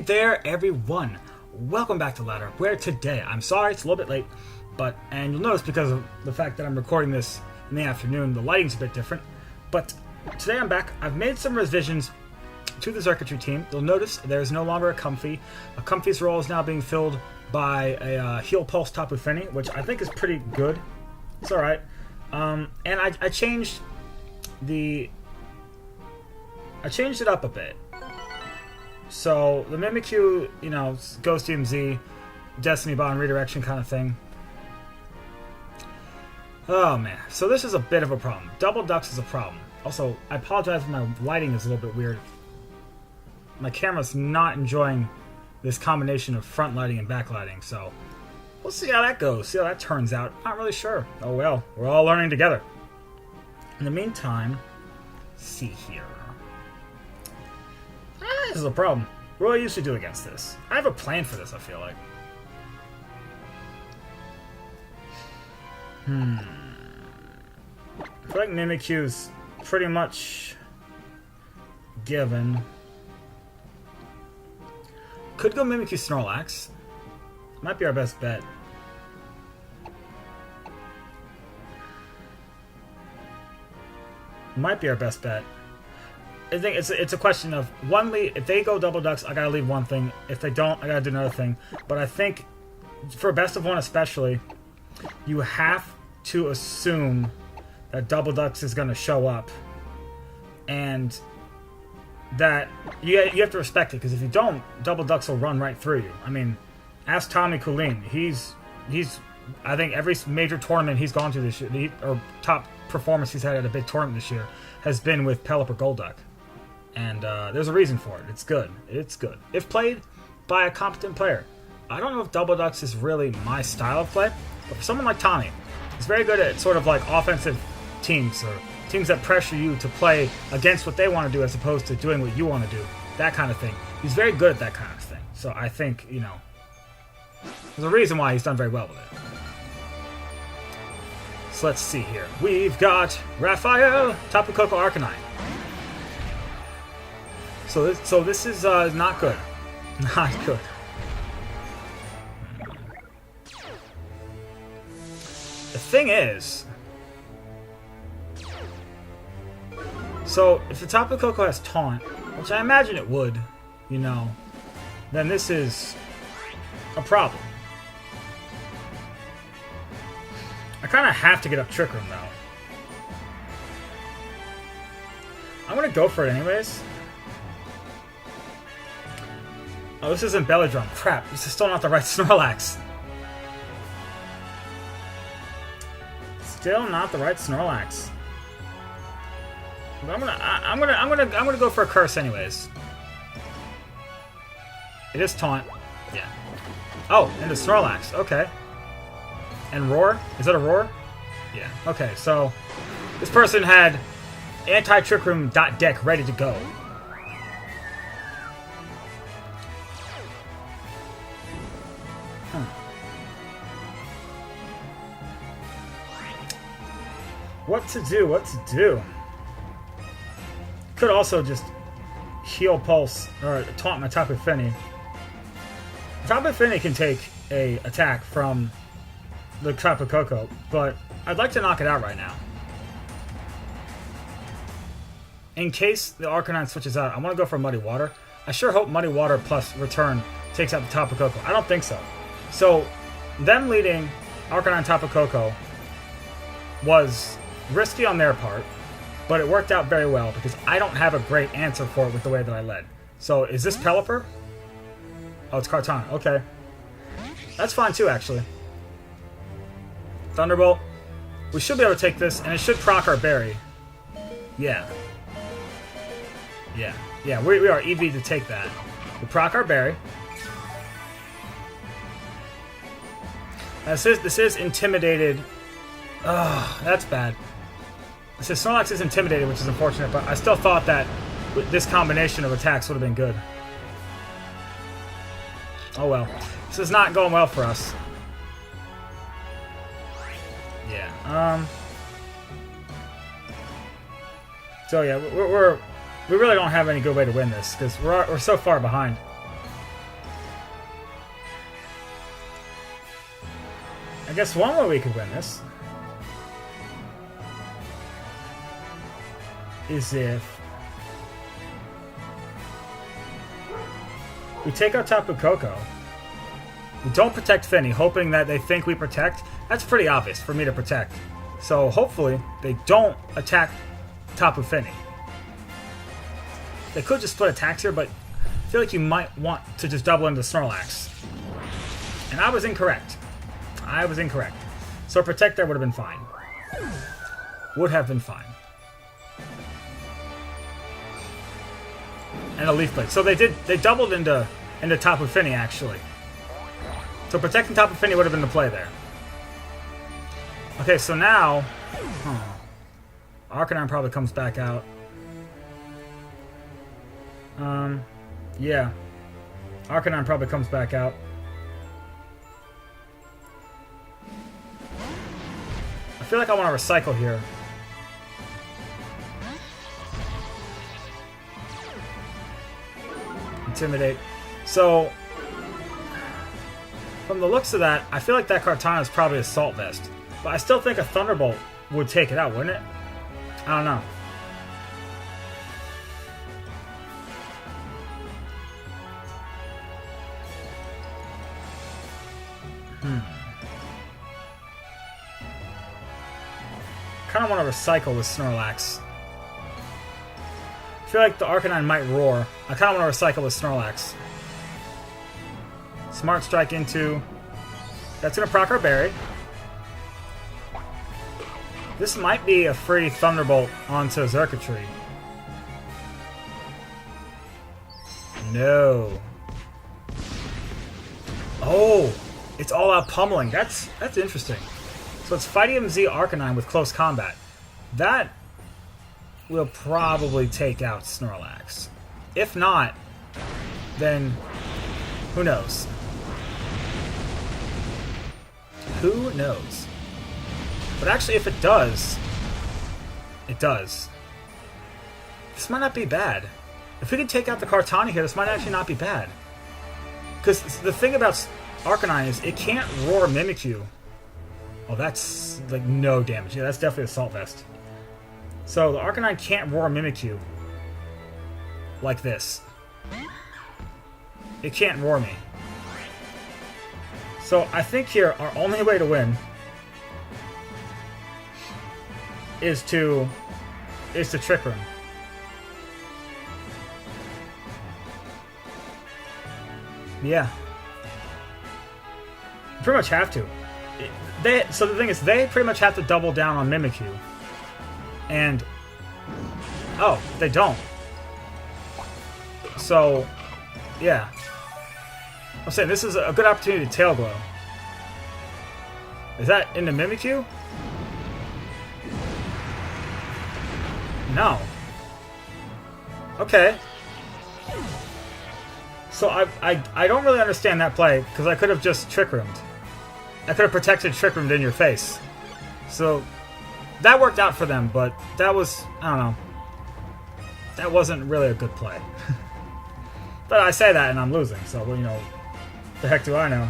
there, everyone. Welcome back to Ladder, where today, I'm sorry it's a little bit late, and you'll notice because of the fact that I'm recording this in the afternoon, the lighting's a bit different, but today I'm back. I've made some revisions to the circuitry team. You'll notice there's no longer a Comfy. A Comfy's role is now being filled by a Heal Pulse Tapu Fini, which I think is pretty good. It's alright. And I changed it up a bit. So, the Mimikyu, you know, Ghost DMZ, Destiny Bond redirection kind of thing. Oh man, so this is a bit of a problem. Double Ducks is a problem. Also, I apologize if my lighting is a little bit weird. My camera's not enjoying this combination of front lighting and back lighting, so we'll see how that goes, see how that turns out. Not really sure. Oh well, we're all learning together. In the meantime, let's see here. This is a problem. What do I usually do against this? I have a plan for this, I feel like. I feel like Mimikyu's pretty much given. Could go Mimikyu Snorlax. Might be our best bet. Might be our best bet. I think it's a question of one lead. If they go Double Ducks, I gotta leave one thing. If they don't, I gotta do another thing. But I think for best of one especially, you have to assume that Double Ducks is gonna show up, and that you have to respect it, because if you don't, Double Ducks will run right through you. I mean, ask Tommy Kulin. He's I think every major tournament he's gone to this year, or top performance he's had at a big tournament this year, has been with Pelipper Golduck. And there's a reason for it. It's good. It's good. If played by a competent player. I don't know if Double Ducks is really my style of play, but for someone like Tommy, he's very good at sort of like offensive teams, or teams that pressure you to play against what they want to do as opposed to doing what you want to do. That kind of thing. He's very good at that kind of thing. So I think, you know, there's a reason why he's done very well with it. So let's see here. We've got Raphael, Tapu Koko Arcanine. So this is not good. Not good. The thing is, so if the Tapu Koko has Taunt, which I imagine it would, you know, then this is a problem. I kind of have to get up Trick Room, though. I'm going to go for it anyways. Oh, this isn't Belly Drum. Crap, this is still not the right Snorlax. Still not the right Snorlax. But I'm gonna go for a Curse anyways. It is Taunt. Yeah. Oh, and the Snorlax. Okay. And Roar? Is that a Roar? Yeah. Okay, so this person had anti-Trick Room deck ready to go. What to do? What to do? Could also just Heal Pulse or Taunt my Tapu Fini. Tapu Fini can take a attack from the Tapu Koko, but I'd like to knock it out right now. In case the Arcanine switches out, I want to go for Muddy Water. I sure hope Muddy Water plus Return takes out the Tapu Koko. I don't think so. So, them leading Arcanine Tapu Koko was risky on their part, but it worked out very well because I don't have a great answer for it with the way that I led. So, is this Pelipper? Oh, it's Kartana. Okay. That's fine too, actually. Thunderbolt. We should be able to take this, and it should proc our berry. Yeah. Yeah. Yeah, we are EV to take that. We proc our berry. Now, this is intimidated. Ugh, that's bad. This is Snorlax is intimidated, which is unfortunate, but I still thought that this combination of attacks would have been good. Oh well. This is not going well for us. Yeah. So yeah, we really don't have any good way to win this because we're so far behind. I guess one way we could win this is if we take our Tapu Koko, we don't protect Finny, hoping that they think we protect. That's pretty obvious for me to protect. So hopefully they don't attack Tapu Fini. They could just split attacks here, but I feel like you might want to just double into Snorlax. And I was incorrect. I was incorrect. So protect there would have been fine. Would have been fine. And a Leaf Blade. So they doubled into Tapu Fini actually. So protecting Tapu Fini would have been the play there. Okay, so now Arcanine probably comes back out. Yeah. Arcanine probably comes back out. I feel like I want to recycle here. Intimidate. So, from the looks of that, I feel like that Kartana is probably Assault Vest. But I still think a Thunderbolt would take it out, wouldn't it? I don't know. I kind of want to recycle with Snorlax. I feel like the Arcanine might roar. I kind of want to recycle with Snorlax. Smart Strike into... That's going to proc our Berry. This might be a free Thunderbolt onto Xurkitree. No. Oh! It's all out pummeling. That's interesting. So it's Fighting Z Arcanine with close combat. That will probably take out Snorlax. If not, then who knows? Who knows? But actually, if it does, it does. This might not be bad. If we could take out the Kartana here, this might actually not be bad. Because the thing about Arcanine is it can't roar Mimikyu. Oh, that's like no damage. Yeah, that's definitely Assault Vest. So the Arcanine can't roar Mimikyu like this. It can't roar me. So I think here our only way to win is to Trick Room. Yeah. You pretty much have to. So the thing is, they pretty much have to double down on Mimikyu. And... Oh, they don't. So, yeah. I'm saying this is a good opportunity to Tail Glow. Is that into Mimikyu? No. Okay. So I don't really understand that play, because I could have just Trick Roomed. I could have protected Trick Roomed in your face. So that worked out for them, but that was, I don't know. That wasn't really a good play. But I say that and I'm losing, so, well, you know, the heck do I know?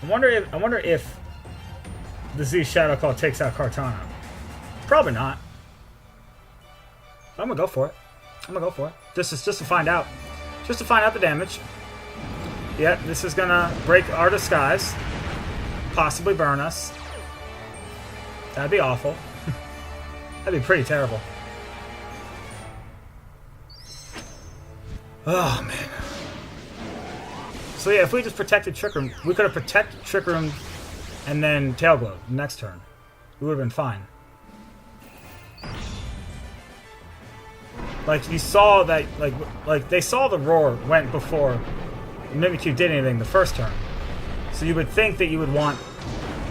I wonder if the Z Shadow Claw takes out Kartana. Probably not. I'm gonna go for it. Just to find out. Just to find out the damage. Yep, this is gonna break our disguise. Possibly burn us. That'd be awful. That'd be pretty terrible. Oh, man. So yeah, if we just protected Trick Room, we could have protected Trick Room and then Tail Glow next turn. We would have been fine. Like, you saw that, like they saw the roar went before Mimikyu did anything the first turn. So you would think that you would want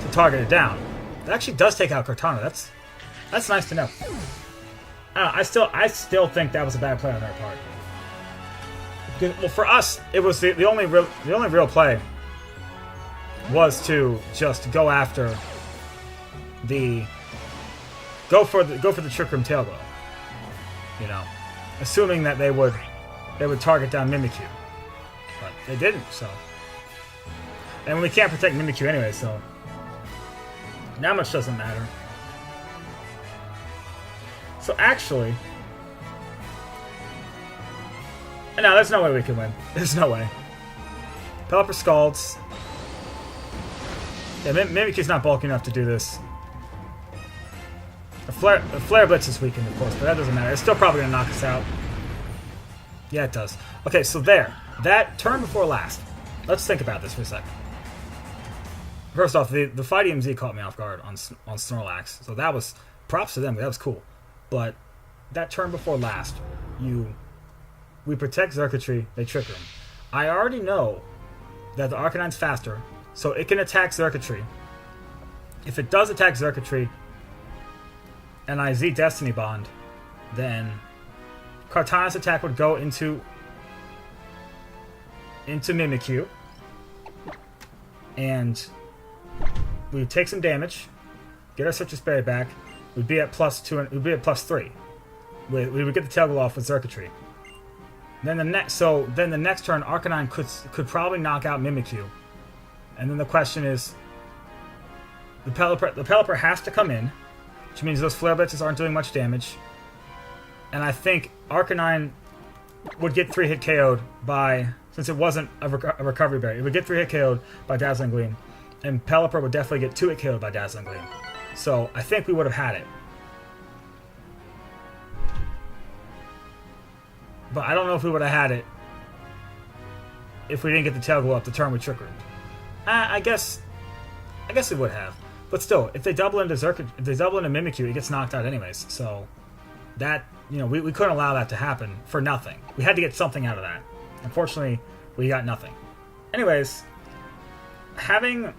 to target it down. It actually does take out Kartana. That's nice to know. I still think that was a bad play on their part. Well, for us, it was the only real play was to just go after the go for the Trick Room Tail Glow. You know, assuming that they would target down Mimikyu, but they didn't. So And we can't protect Mimikyu anyway, so that much doesn't matter. So actually, no, there's no way we can win. There's no way. Pelipper Scalds. Yeah, Mimikyu's not bulky enough to do this. The Flare Blitz is weakened, of course, but that doesn't matter. It's still probably going to knock us out. Yeah, it does. Okay, so there. That turn before last. Let's think about this for a second. First off, the Fight EMZ caught me off guard on Snorlax, so that was props to them. That was cool. But that turn before last, we protect Xurkitree, they trigger him. I already know that the Arcanine's faster, so it can attack Xurkitree. If it does attack Xurkitree, and I Z Destiny Bond, then Kartana's attack would go into Mimikyu, and we would take some damage, get our Citrus Berry back. We'd be at +2, and we'd be at +3. We would get the Tail Glow off with Xurkitree. Then the next turn, Arcanine could probably knock out Mimikyu, and then the question is, the Pelipper has to come in, which means those Flare Blitzes aren't doing much damage, and I think Arcanine would get 3-hit KO'd by, since it wasn't a Recovery Berry, it would get 3-hit KO'd by Dazzling Gleam, and Pelipper would definitely get 2-hit KO'd by Dazzling Gleam. So I think we would have had it. But I don't know if we would have had it if we didn't get the Tail Glow up the turn with Trickery. I guess we would have. But still, if they double into Mimikyu, it gets knocked out anyways. So that, we couldn't allow that to happen for nothing. We had to get something out of that. Unfortunately, we got nothing. Anyways, having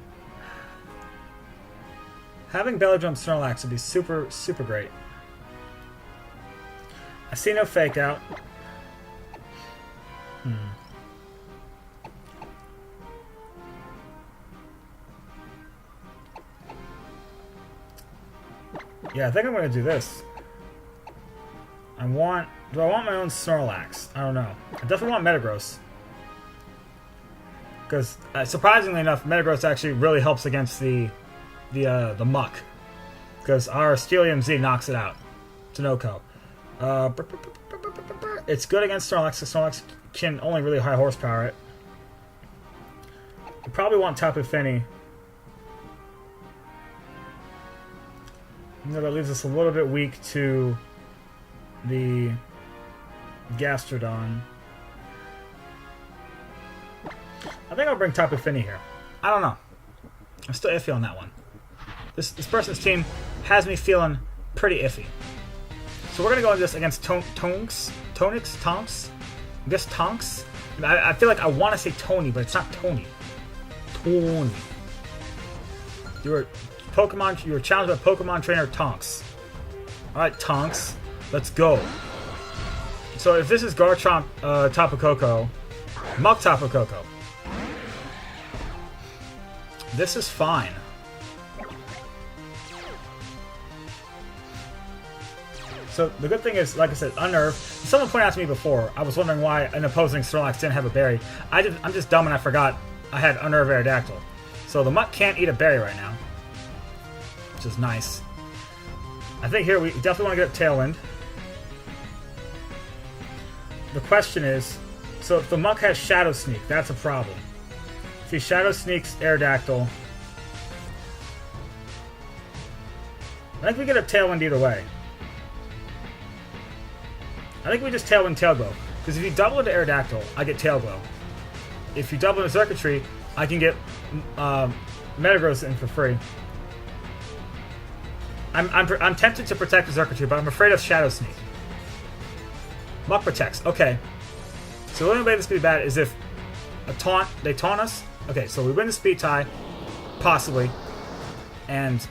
Belly Drum Snorlax would be super, super great. I see no Fake Out. Yeah, I think I'm going to do this. Do I want my own Snorlax? I don't know. I definitely want Metagross. Because, surprisingly enough, Metagross actually really helps against the Muck. Because our Steelium Z knocks it out. Tanoko. It's good against Snorlax, because Snorlax can only really high horsepower it. You probably want Tapu Fini. That leaves us a little bit weak to the Gastrodon. I think I'll bring Tapu Fini here. I don't know. I'm still iffy on that one. This person's team has me feeling pretty iffy. So we're going to go into this against Tonks? I guess Tonks? I feel like I want to say Tony, but it's not Tony. Tony. You were challenged by Pokemon trainer Tonks. Alright, Tonks. Let's go. So if this is Garchomp Tapu Koko, Muck Tapu Koko, this is fine. So the good thing is, like I said, Unnerve. Someone pointed out to me before, I was wondering why an opposing Snorlax didn't have a berry. I'm just dumb and I forgot I had Unnerve Aerodactyl. So the Muck can't eat a berry right now, which is nice. I think here we definitely want to get up Tailwind. The question is, so if the Muck has Shadow Sneak, that's a problem. If he Shadow Sneaks Aerodactyl, I think we get up Tailwind either way. I think we just Tailwind Tail Glow. Because if you double into Aerodactyl, I get Tail Glow. If you double into Xurkitree, I can get Metagross in for free. I'm tempted to protect the Xurkitree, but I'm afraid of Shadow Sneak. Muck protects. Okay. So the only way this could be bad is if they taunt us. Okay, so we win the speed tie, possibly, and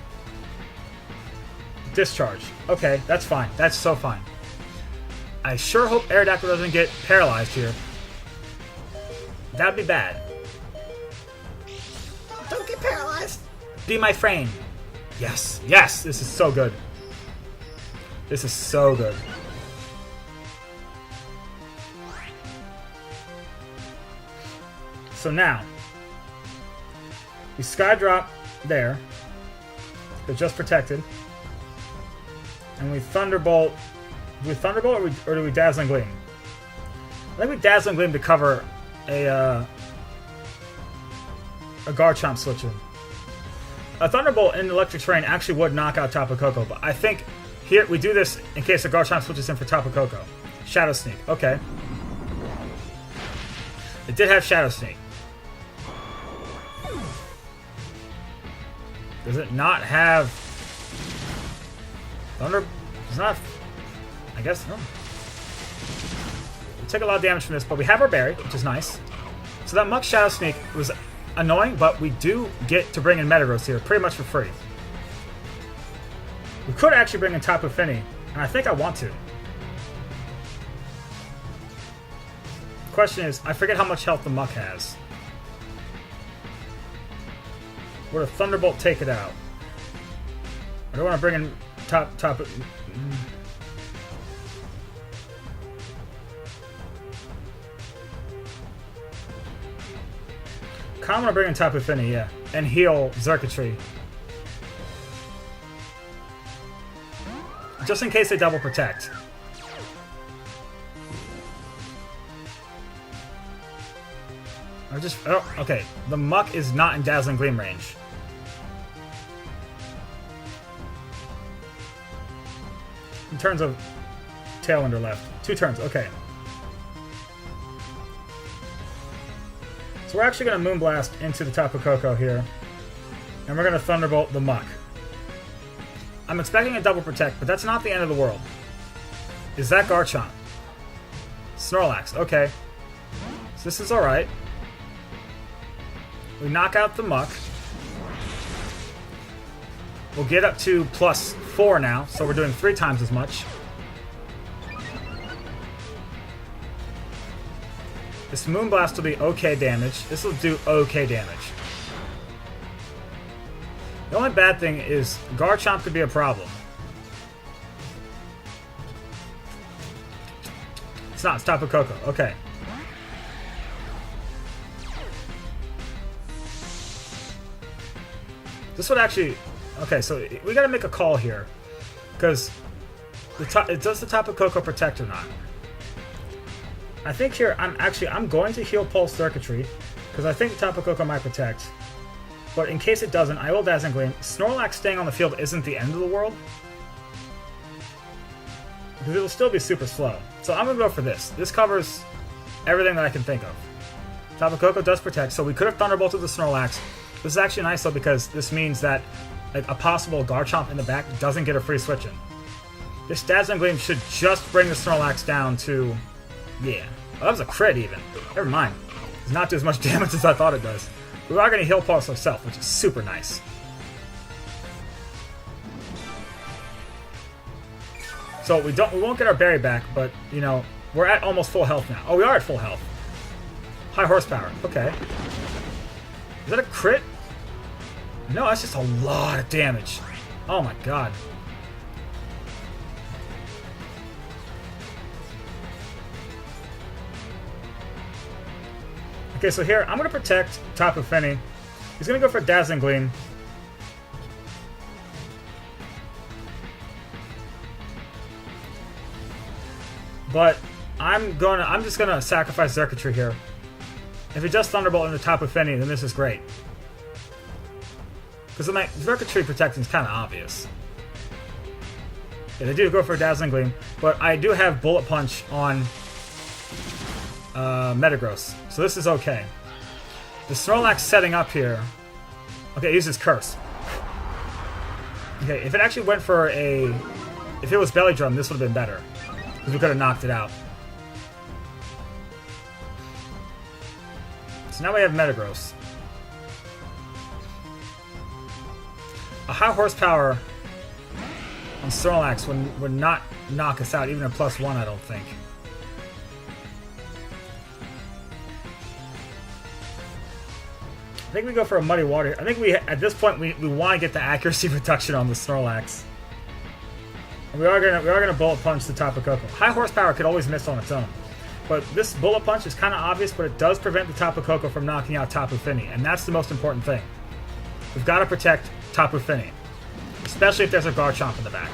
discharge. Okay, that's fine. That's so fine. I sure hope Aerodactyl doesn't get paralyzed here. That'd be bad. Don't get paralyzed. Be my friend. Yes. Yes. This is so good. This is so good. So now, We Sky Drop there. They're just protected. And we Thunderbolt. Do we Thunderbolt or do we Dazzling Gleam? I think we Dazzling Gleam to cover a Garchomp switch-in. A Thunderbolt in Electric Terrain actually would knock out Tapu Koko, but I think here we do this in case the Garchomp switches in for Tapu Koko. Shadow Sneak, okay. It did have Shadow Sneak. Does it not have Thunder? It's not. I guess no. We took a lot of damage from this, but we have our berry, which is nice. So that Muk Shadow Sneak was annoying, but we do get to bring in Metagross here pretty much for free. We could actually bring in Tapu Fini, and I think I want to. The question is, I forget how much health the Muk has. Would a Thunderbolt take it out? I don't want to bring in Tapu. I want to bring in Tapu Fini, yeah, and heal Xurkitree. Just in case they double protect. Oh, okay. The Muk is not in Dazzling Gleam range. In terms of Tailwinder left. 2 turns, okay. So we're actually going to Moonblast into the Tapu Koko here. And we're going to Thunderbolt the Muk. I'm expecting a double protect, but that's not the end of the world. Is that Garchomp? Snorlax, okay. So this is alright. We knock out the Muk. We'll get up to +4 now, so we're doing 3 times as much. This Moonblast will be okay damage. This will do okay damage. The only bad thing is Garchomp could be a problem. It's not. It's Tapu Koko. Okay. This would actually... Okay, so we gotta make a call here. Because does the Tapu Koko protect or not? I think here, I'm going to heal Pulse Xurkitree, because I think Tapu Koko might protect. But in case it doesn't, I will Dazzling Gleam. Snorlax staying on the field isn't the end of the world. Because it'll still be super slow. So I'm going to go for this. This covers everything that I can think of. Tapu Koko does protect, so we could have Thunderbolted the Snorlax. This is actually nice, though, because this means that a possible Garchomp in the back doesn't get a free switch-in. This Dazzling Gleam should just bring the Snorlax down to... Yeah. Oh, that was a crit, even. Never mind. It does not do as much damage as I thought it does. We are going to heal Pulse ourselves, which is super nice. So we won't get our berry back, but, you know, we're at almost full health now. Oh, we are at full health. High horsepower. Okay. Is that a crit? No, that's just a lot of damage. Oh my god. Okay, so here, I'm going to protect Tapu Fini. He's going to go for Dazzling Gleam. But I'm just going to sacrifice Xurkitree here. If he does Thunderbolt into Tapu Fini, then this is great. Because my Xurkitree protecting is kind of obvious. Yeah, they do go for Dazzling Gleam, but I do have Bullet Punch on Metagross, so this is okay. The Snorlax setting up here. Okay, it uses Curse. Okay, if it actually went for a... If it was Belly Drum, this would have been better. Because we could have knocked it out. So now we have Metagross. A high horsepower on Snorlax would not knock us out, even a +1, I don't think. I think we go for a Muddy Water. I think at this point we want to get the accuracy reduction on the Snorlax. And we are gonna Bullet Punch the Tapu Koko. High horsepower could always miss on its own, but this Bullet Punch is kind of obvious, but it does prevent the Tapu Koko from knocking out Tapu Fini, and that's the most important thing. we've got to protect Tapu Fini. Especially if there's a Garchomp in the back.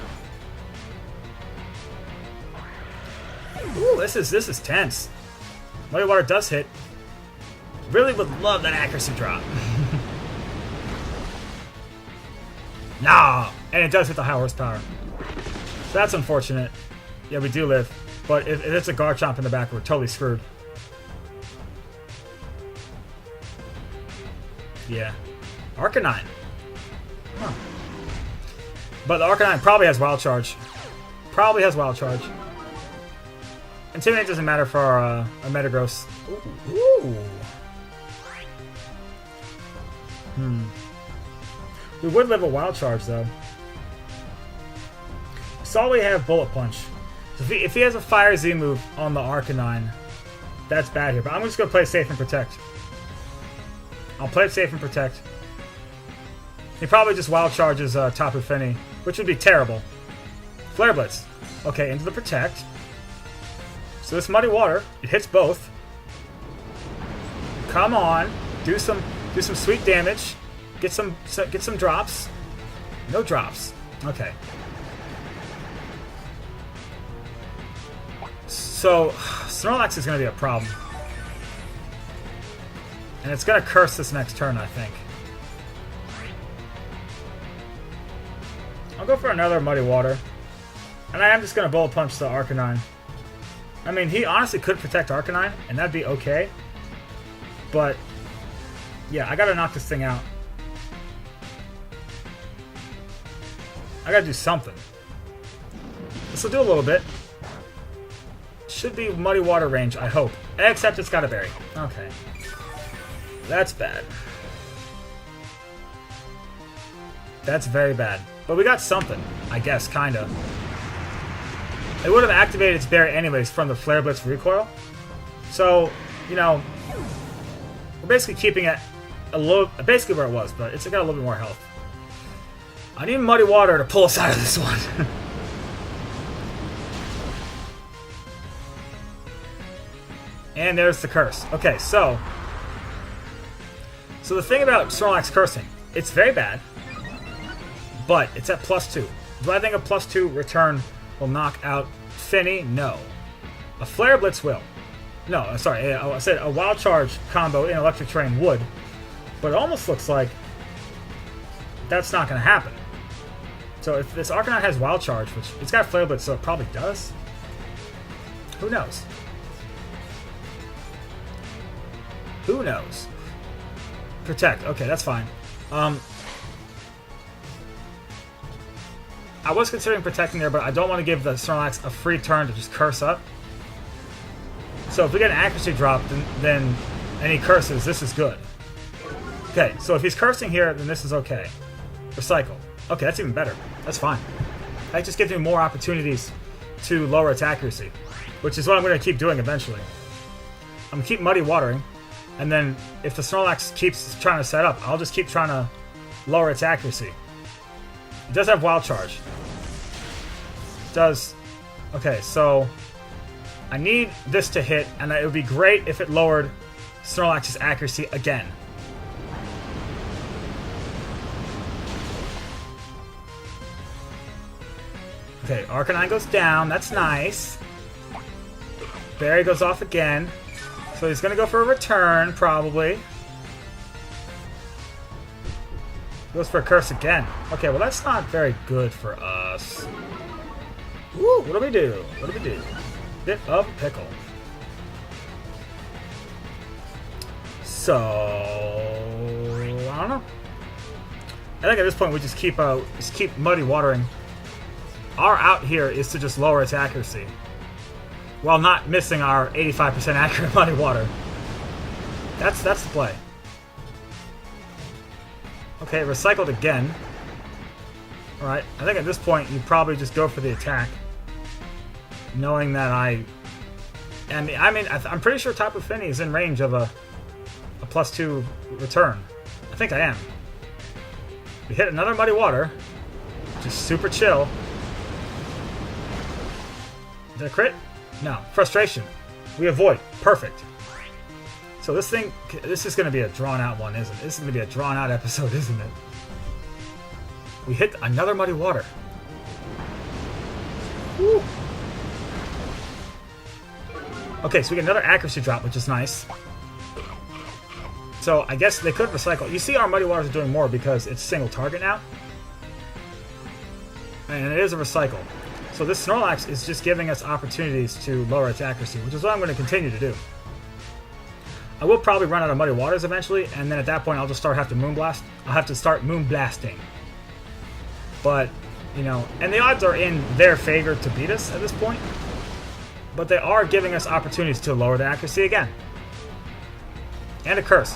Ooh, this is tense. Muddy Water does hit. Really would love that accuracy drop. Nah! And it does hit the high horsepower. So that's unfortunate. Yeah, we do live. But if it's a Garchomp in the back, we're totally screwed. Yeah. Arcanine. Huh. But the Arcanine probably has Wild Charge. Probably has Wild Charge. Intimidate doesn't matter for our Metagross. Ooh. We would live a Wild Charge, though. So we have Bullet Punch. So if he has a Fire Z move on the Arcanine, that's bad here. But I'm just going to play it safe and protect. I'll play it safe and protect. He probably just Wild Charges Tapu Fini, which would be terrible. Flare Blitz. Okay, into the protect. So this Muddy Water, it hits both. Come on, do some sweet damage. Get some drops. No drops. Okay. So Snorlax is going to be a problem, and it's going to curse this next turn, I think. I'll go for another Muddy Water, and I am just going to Bullet Punch the Arcanine. I mean, he honestly could protect Arcanine, and that'd be okay. But, yeah, I gotta knock this thing out. I gotta do something. This will do a little bit. Should be Muddy Water range, I hope. Except it's got a berry. Okay. That's bad. That's very bad. But we got something, I guess, kinda. It would have activated its berry anyways from the Flare Blitz recoil. So, you know, we're basically keeping it a little, basically where it was, but it's got a little bit more health. I need Muddy Water to pull us out of this one. And there's the curse. Okay, so the thing about Snorlax cursing, it's very bad, but it's at +2. Do I think a +2 return will knock out Fini? No. A Flare Blitz will. No, sorry, I said a Wild Charge combo in Electric Terrain would, but it almost looks like that's not going to happen. So if this Arcanine has Wild Charge, which it's got Flare Blitz, so it probably does. Who knows? Who knows? Protect. Okay, that's fine. I was considering protecting there, but I don't want to give the Snorlax a free turn to just curse up. So if we get an accuracy drop, then and he curses, this is good. Okay, so if he's cursing here, then this is okay. Recycle. Okay, that's even better. That's fine. That just gives me more opportunities to lower its accuracy, which is what I'm going to keep doing eventually. I'm going to keep Muddy Watering, and then if the Snorlax keeps trying to set up, I'll just keep trying to lower its accuracy. It does have Wild Charge. It does. Okay, so I need this to hit, and it would be great if it lowered Snorlax's accuracy again. Okay, Arcanine goes down. That's nice. Berry goes off again. So he's going to go for a return, probably. Goes for a curse again. Okay, well that's not very good for us. Ooh, what do we do? What do we do? Bit of pickle. So I don't know. I think at this point we just keep Muddy Watering. Our out here is to just lower its accuracy, while not missing our 85% accurate Muddy Water. That's the play. Okay, recycled again. Alright, I think at this point you probably just go for the attack, knowing that I'm pretty sure Tapu Fini is in range of a +2 return. I think I am. We hit another Muddy Water, just super chill. Is that a crit? No. Frustration. We avoid. Perfect. So this is going to be a drawn-out one, isn't it? This is going to be a drawn-out episode, isn't it? We hit another muddy water. Woo. Okay, so we get another accuracy drop, which is nice. So I guess they could recycle. You see our muddy waters are doing more because it's single target now. And it is a recycle. So this Snorlax is just giving us opportunities to lower its accuracy, which is what I'm going to continue to do. I will probably run out of muddy waters eventually, and then at that point I'll just have to moonblast. I'll have to start moonblasting. But, you know, and the odds are in their favor to beat us at this point. But they are giving us opportunities to lower the accuracy again. And a curse.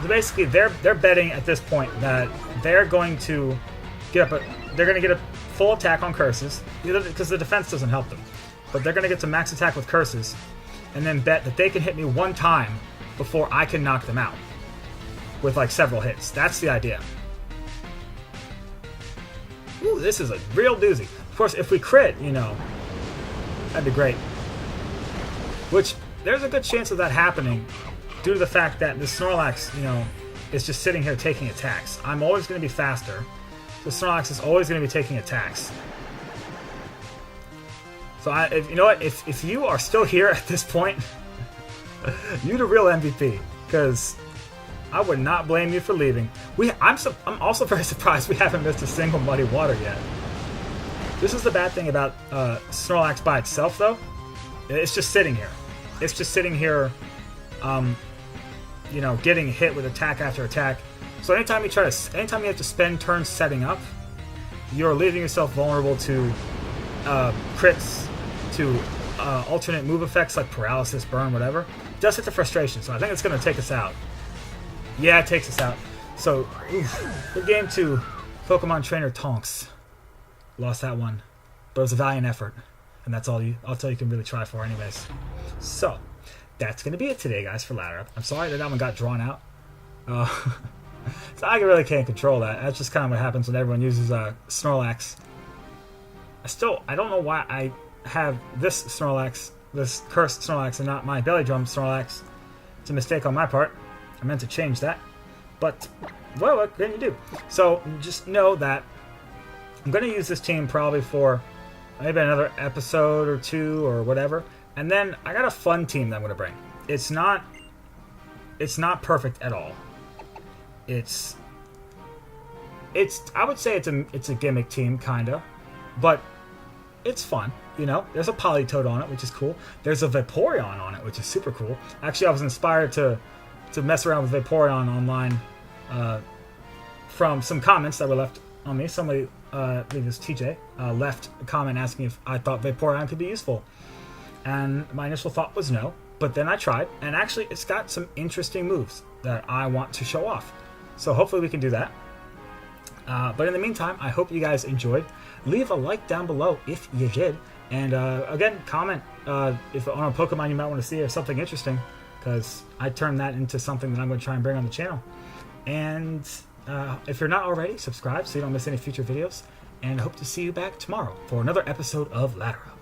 So basically, they're betting at this point that they're going to get a full attack on curses, because the defense doesn't help them. But they're going to get to max attack with curses, and then bet that they can hit me one time before I can knock them out with like several hits. That's the idea. Ooh, this is a real doozy. Of course, if we crit, you know, that'd be great. Which, there's a good chance of that happening due to the fact that the Snorlax, you know, is just sitting here taking attacks. I'm always going to be faster. The Snorlax is always going to be taking attacks. So, you know what? If you are still here at this point, you're the real MVP. Because I would not blame you for leaving. I'm also very surprised we haven't missed a single muddy water yet. This is the bad thing about Snorlax by itself, though. It's just sitting here. It's just sitting here, you know, getting hit with attack after attack. So anytime you have to spend turns setting up, you're leaving yourself vulnerable to crits, to alternate move effects like paralysis, burn, whatever. It does hit the frustration, so I think it's going to take us out. Yeah, it takes us out. So, good game to Pokemon Trainer Tonks. Lost that one, but it was a valiant effort, and that's all you can really try for, anyways. So, that's going to be it today, guys, for Ladder Up. I'm sorry that one got drawn out. So I really can't control that. That's just kind of what happens when everyone uses Snorlax. I don't know why I have this Snorlax, this cursed Snorlax, and not my Belly Drum Snorlax. It's a mistake on my part. I meant to change that. But, well, what can you do? So, just know that I'm going to use this team probably for maybe another episode or two or whatever. And then I got a fun team that I'm going to bring. It's not perfect at all. I would say it's a gimmick team, kinda, but it's fun, you know. There's a Politoed on it, which is cool. There's a Vaporeon on it, which is super cool. Actually, I was inspired to mess around with Vaporeon online from some comments that were left on me. Somebody, I think it was TJ, left a comment asking if I thought Vaporeon could be useful, and my initial thought was no. But then I tried, and actually, it's got some interesting moves that I want to show off. So hopefully we can do that. But in the meantime, I hope you guys enjoyed. Leave a like down below if you did. And again, comment if on a Pokemon you might want to see or something interesting, because I turned that into something that I'm going to try and bring on the channel. And if you're not already, subscribe so you don't miss any future videos. And I hope to see you back tomorrow for another episode of Ladder Up.